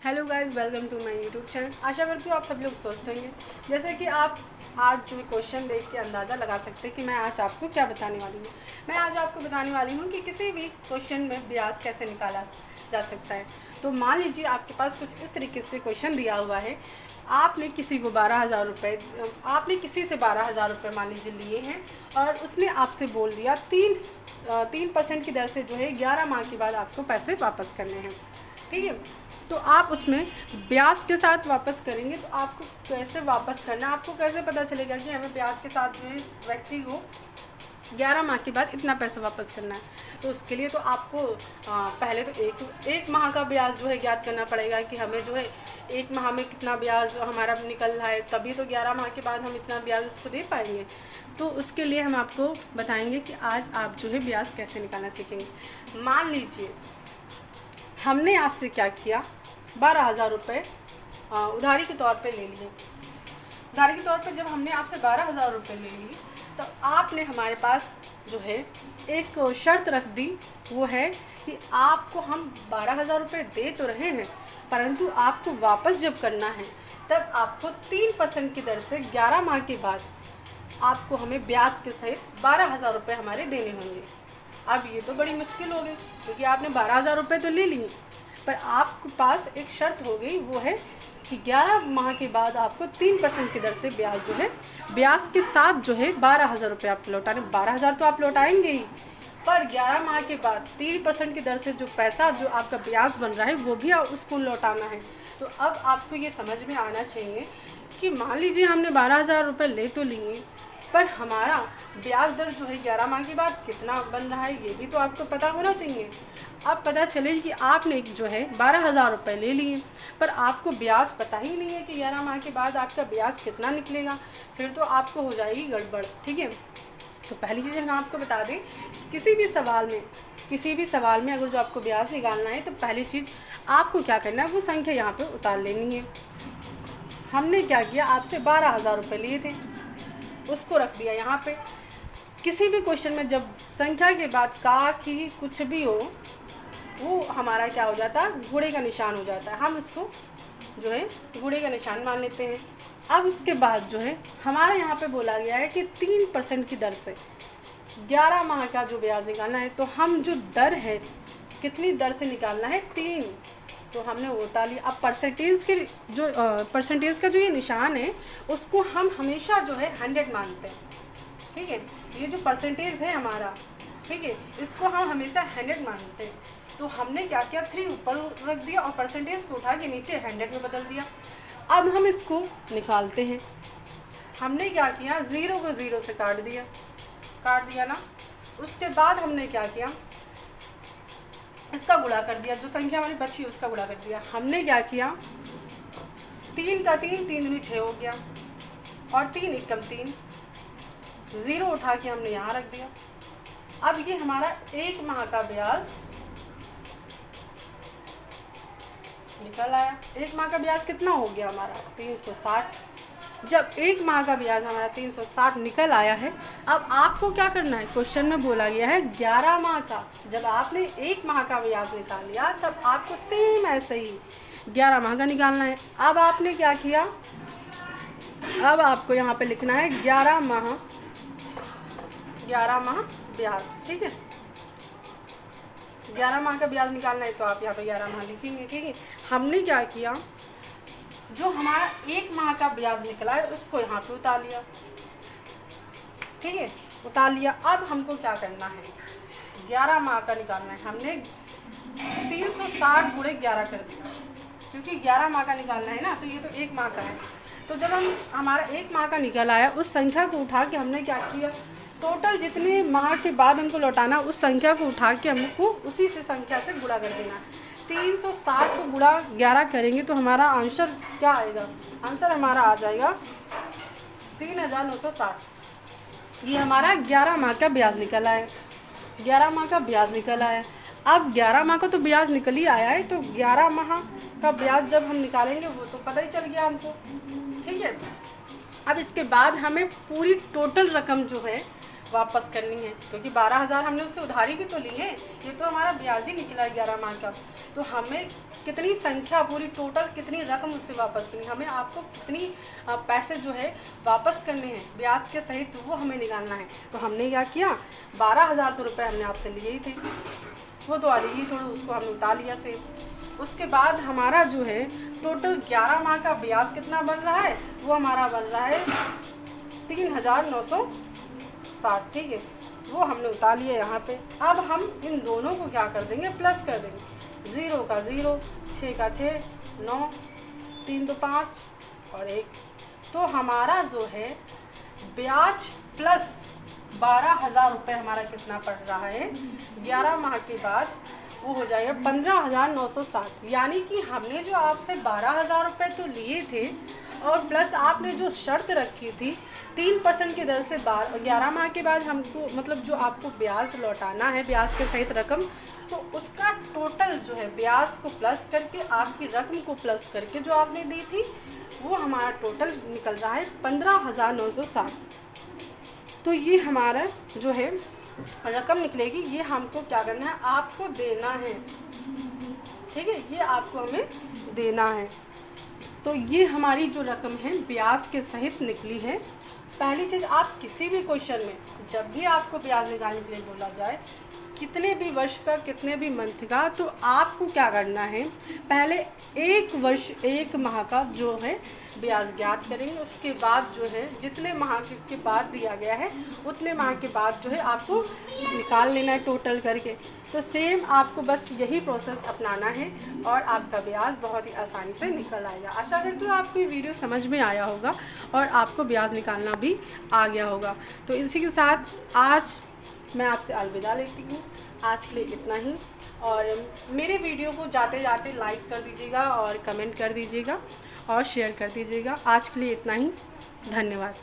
Hello guys, welcome to my YouTube channel. आशा करती हूँ आप सब लोग स्वस्थ होंगे। जैसे कि आप आज जो क्वेश्चन देख के अंदाज़ा लगा सकते हैं कि मैं आज आपको क्या बताने वाली हूँ। मैं आज आपको बताने वाली हूँ कि किसी भी क्वेश्चन में ब्याज कैसे निकाला जा सकता है। तो मान लीजिए आपके पास कुछ इस तरीके से क्वेश्चन दिया हुआ है। आपने किसी को 12,000 रुपये, आपने किसी से 12,000 रुपये मान लीजिए लिए हैं और उसने आपसे बोल दिया 3% की दर से जो है 11 माह के बाद आपको पैसे वापस करने हैं। ठीक है, तो आप उसमें ब्याज के साथ वापस करेंगे। तो आपको कैसे वापस करना है, आपको कैसे पता चलेगा कि हमें ब्याज के साथ जो है इस व्यक्ति को 11 माह के बाद इतना पैसा वापस करना है। तो उसके लिए तो आपको पहले तो एक माह का ब्याज जो है ज्ञात करना पड़ेगा कि हमें जो है एक माह में कितना ब्याज हमारा निकल रहा है, तभी तो 11 माह के बाद हम इतना ब्याज उसको दे पाएंगे। तो उसके लिए हम आपको बताएंगे कि आज आप जो है ब्याज कैसे निकालना सीखेंगे। मान लीजिए हमने आपसे क्या किया, 12,000 रुपये उधारी के तौर पे ले लिए। उधारी के तौर पे जब हमने आपसे 12,000 रुपये ले ली तो आपने हमारे पास जो है एक शर्त रख दी, वो है कि आपको हम 12,000 रुपये दे तो रहे हैं, परंतु आपको वापस जब करना है तब आपको 3% की दर से 11 माह के बाद आपको हमें ब्याज के सहित 12,000 रुपये हमारे देने होंगे। अब ये तो बड़ी मुश्किल हो गई, क्योंकि आपने 12,000 रुपये तो ले लिए, पर आपके पास एक शर्त हो गई, वो है कि 11 माह के बाद आपको 3% की दर से ब्याज जो है, ब्याज के साथ जो है 12,000 रुपये आपको लौटाने। 12,000 तो आप लौटाएंगे ही, पर 11 माह के बाद 3% की दर से जो पैसा जो आपका ब्याज बन रहा है वो भी उसको लौटाना है। तो अब आपको ये समझ में आना चाहिए कि मान लीजिए हमने 12,000 रुपये ले तो लिए, पर हमारा ब्याज दर जो है 11 माह के बाद कितना बन रहा है ये भी तो आपको पता होना चाहिए। अब पता चले कि आपने जो है 12,000 रुपये ले लिए, पर आपको ब्याज पता ही नहीं है कि 11 माह के बाद आपका ब्याज कितना निकलेगा, फिर तो आपको हो जाएगी गड़बड़। ठीक है, तो पहली चीज़ हम आपको बता दें, किसी भी सवाल में अगर जो आपको ब्याज निकालना है तो पहली चीज़ आपको क्या करना है, वो संख्या यहाँ पर उतार लेनी है। हमने क्या किया, आपसे 12,000 रुपये लिए थे, उसको रख दिया यहाँ पे। किसी भी क्वेश्चन में जब संख्या के बाद का की कुछ भी हो, वो हमारा क्या हो जाता है, घोड़े का निशान हो जाता है। हम उसको जो है घोड़े का निशान मान लेते हैं। अब उसके बाद जो है हमारे यहाँ पे बोला गया है कि 3% की दर से 11 माह का जो ब्याज निकालना है, तो हम जो दर है, कितनी दर से निकालना है, 3, तो हमने वो उतार लिया। अब परसेंटेज का जो ये निशान है उसको हम हमेशा जो है 100 मानते हैं। ठीक है, ये जो परसेंटेज है हमारा, ठीक है, इसको हम हमेशा 100 मानते हैं। तो हमने क्या किया, 3 ऊपर रख दिया और परसेंटेज को उठा के नीचे 100 में बदल दिया। अब हम इसको निकालते हैं। हमने क्या किया, 0 को 0 से काट दिया ना। उसके बाद हमने क्या किया, इसका गुणा कर दिया, जो संख्या हमारी बची उसका गुणा कर दिया। हमने क्या किया, 3 का 3, 3 दूनी 6 हो गया, और 3 एकम 3, 0 उठा के हमने यहाँ रख दिया। अब ये हमारा एक माह का ब्याज निकल आया। एक माह का ब्याज कितना हो गया हमारा, 360। जब एक माह का ब्याज हमारा 360 निकल आया है, अब आपको क्या करना है, क्वेश्चन में बोला गया है 11 माह का। जब आपने एक माह का ब्याज निकाल लिया तब आपको सेम ऐसे ही 11 माह का निकालना है। अब आपने क्या किया, अब आपको यहाँ पे लिखना है 11 माह ब्याज। ठीक है, 11 माह का ब्याज निकालना है तो आप यहाँ पे 11 माह लिखेंगे। ठीक है, हमने क्या किया, जो हमारा एक माह का ब्याज निकला है उसको यहाँ पे उतार लिया। ठीक है, उतार लिया। अब हमको क्या करना है, 11 माह का निकालना है। हमने 360 गुणे 11 कर दिया, क्योंकि 11 माह का निकालना है ना, तो ये तो एक माह का है। तो जब हमारा एक माह का निकल आया, उस संख्या को उठा के हमने क्या किया, टोटल जितने माह के बाद हमको लौटाना, उस संख्या को उठा के हमको उसी से संख्या से गुणा कर देना है। 360 को गुणा 11 करेंगे तो हमारा आंसर क्या आएगा, आंसर हमारा आ जाएगा 3,960। ये हमारा 11 माह का ब्याज निकल आया। 11 माह का ब्याज निकल आया। अब 11 माह का तो ब्याज निकल ही आया है, तो 11 माह का ब्याज जब हम निकालेंगे वो तो पता ही चल गया हमको। ठीक है, अब इसके बाद हमें पूरी टोटल रकम जो है वापस करनी है, क्योंकि 12,000 हमने उससे उधारी भी तो ली है, ये तो हमारा ब्याज ही निकला है 11 माह का। तो हमें कितनी संख्या, पूरी टोटल कितनी रकम उससे वापस करनी, हमें आपको कितनी पैसे जो है वापस करने हैं ब्याज के सहित, वो हमें निकालना है। तो हमने क्या किया, 12,000 तो रुपये हमने आपसे लिए ही थे, वो तो आगे छोड़ो, उसको हमने उतार लिया सेम। उसके बाद हमारा जो है टोटल 11 माह का ब्याज कितना बन रहा है, वो हमारा बन रहा है 3,960, ठीक है, वो हमने उतार लिया यहाँ पे। अब हम इन दोनों को क्या कर देंगे, प्लस कर देंगे, 0 का 0, 6 का 6, 9, 3 तो 5 और 1। तो हमारा जो है ब्याज प्लस 12,000 रुपये हमारा कितना पड़ रहा है 11 माह के बाद, वो हो जाएगा 15,960। यानी कि हमने जो आपसे 12,000 रुपये तो लिए थे, और प्लस आपने जो शर्त रखी थी 3% की दर से 11 माह के बाद हमको, मतलब जो आपको ब्याज लौटाना है ब्याज के सहित रकम, तो उसका टोटल जो है ब्याज को प्लस करके, आपकी रकम को प्लस करके जो आपने दी थी, वो हमारा टोटल निकल रहा है 15,960। तो ये हमारा जो है रकम निकलेगी, ये हमको क्या करना है, आपको देना है, ठीक है, ये आपको हमें देना है। तो ये हमारी जो रकम है ब्याज के सहित निकली है। पहली चीज़, आप किसी भी क्वेश्चन में जब भी आपको ब्याज निकालने के लिए बोला जाए, कितने भी वर्ष का, कितने भी मंथ का, तो आपको क्या करना है, पहले 1 वर्ष 1 माह का जो है ब्याज ज्ञात करेंगे। उसके बाद जो है जितने माह के बाद दिया गया है उतने माह के बाद जो है आपको निकाल लेना है टोटल करके। तो सेम आपको बस यही प्रोसेस अपनाना है और आपका ब्याज बहुत ही आसानी से निकल आएगा। आशा करती हूँ आपको ये वीडियो समझ में आया होगा और आपको ब्याज निकालना भी आ गया होगा। तो इसी के साथ आज मैं आपसे अलविदा लेती हूँ। आज के लिए इतना ही, और मेरे वीडियो को जाते जाते लाइक कर दीजिएगा और कमेंट कर दीजिएगा और शेयर कर दीजिएगा। आज के लिए इतना ही, धन्यवाद।